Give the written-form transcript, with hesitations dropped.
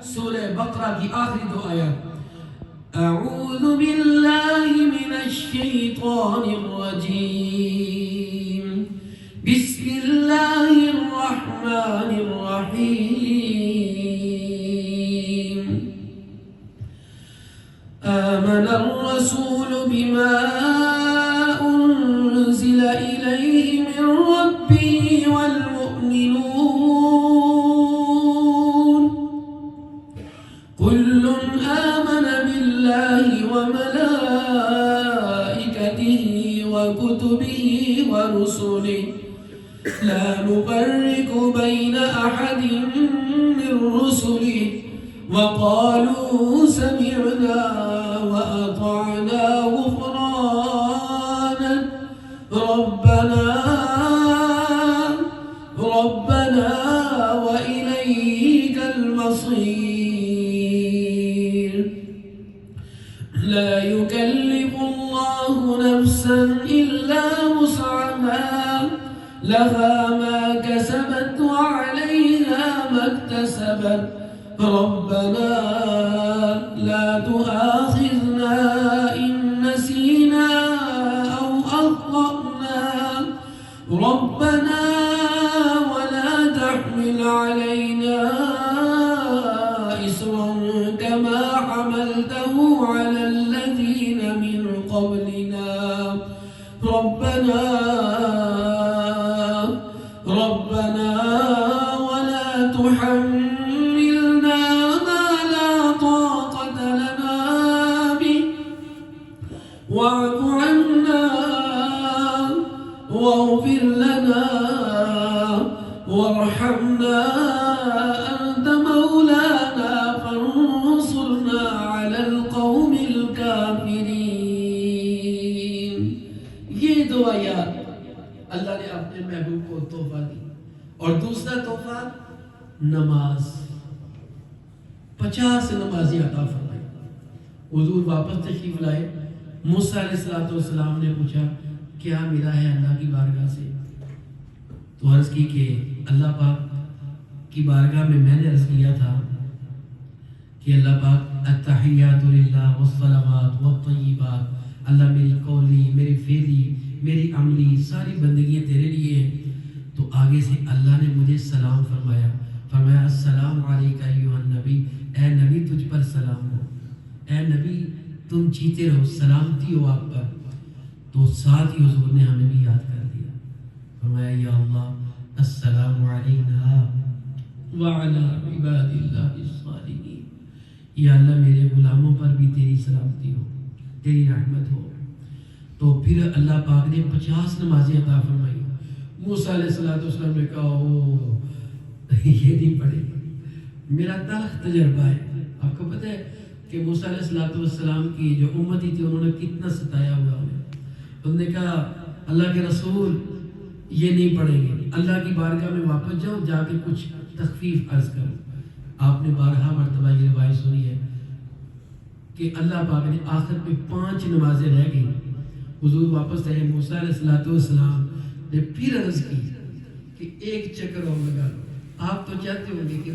سورہ بقرہ کی آخری 2 آیات. اعوذ باللہ من الشیطان الرجیم بسم اللہ الرحمن الرحیم. آمن الرسول بما انزل الیہ من ربہ والمؤمنون كل آمن بالله وملائكته وكتبه ورسله لا نفرق بين أحد من رسله وقالوا سمعنا وأطعنا غفرانك ربنا وإليك المصير. لا يكلف الله نفسا إلا وسعها لها ما كسبت وعليها ما اكتسبت ربنا لا تؤاخذنا إن نسينا أو أخطأنا ربنا ولا تحمل علينا إصرا كما حملته على الذين من قبلنا ربنا ولا تحملنا ما لا طاقة لنا به واعف عنا واغفر لنا وارحمنا أنت مولانا فانصرنا على القوم الكافرين. یہ 2 آیات اللہ نے اپنے محبوب کو تحفہ دی. اور دوسرا تحفہ نماز. 50 نمازی عطا فرمائی. حضور واپس تشریف لائے. موسیٰ علیہ السلام نے پوچھا کیا میرا ہے اللہ کی بارگاہ سے؟ تو عرض کی کہ اللہ پاک کی بارگاہ میں نے عرض کیا تھا کہ اللہ پاک التحیات للہ والصلوات والطیبات، اللہ میری قولی، میری فعلی، میری عملی ساری بندگیاں تیرے لیے ہیں. تو آگے سے اللہ نے مجھے سلام فرمایا السلام علیکہ ایھا النبی، اے نبی تجھ پر سلام ہو، اے نبی تم جیتے رہو، سلامتی ہو آپ پر. تو ساتھ ہی حضور نے ہمیں بھی یاد کر دیا. فرمایا یا اللہ السلام علینا وعلی عباد اللہ الصالحین. یا اللہ میرے غلاموں پر بھی تیری سلامتی ہو، تیری رحمت ہو. تو پھر اللہ پاک نے 50 نمازیں عطا فرمائی. موسیٰ علیہ السلام نے کہا یہ نہیں پڑھے گا. میرا تلخ تجربہ ہے. آپ کو پتہ ہے کہ موسیٰ علیہ السلام کی جو امتی تھی انہوں نے کتنا ستایا ہوا انہیں. انہوں نے کہا اللہ کے رسول یہ نہیں پڑھیں گے، اللہ کی بارگاہ میں واپس جاؤ، جا کے کچھ تخفیف عرض کرو. آپ نے 12 مرتبہ یہ روایت سنی ہے کہ اللہ پاک نے آخر پہ 5 نمازیں رہ گئی. حضور واپس آئے. موسیٰ علیہ السلام نے پھر عرض کی کہ ایک چکر اور لگا لو. آپ تو چاہتے ہوں گے کہ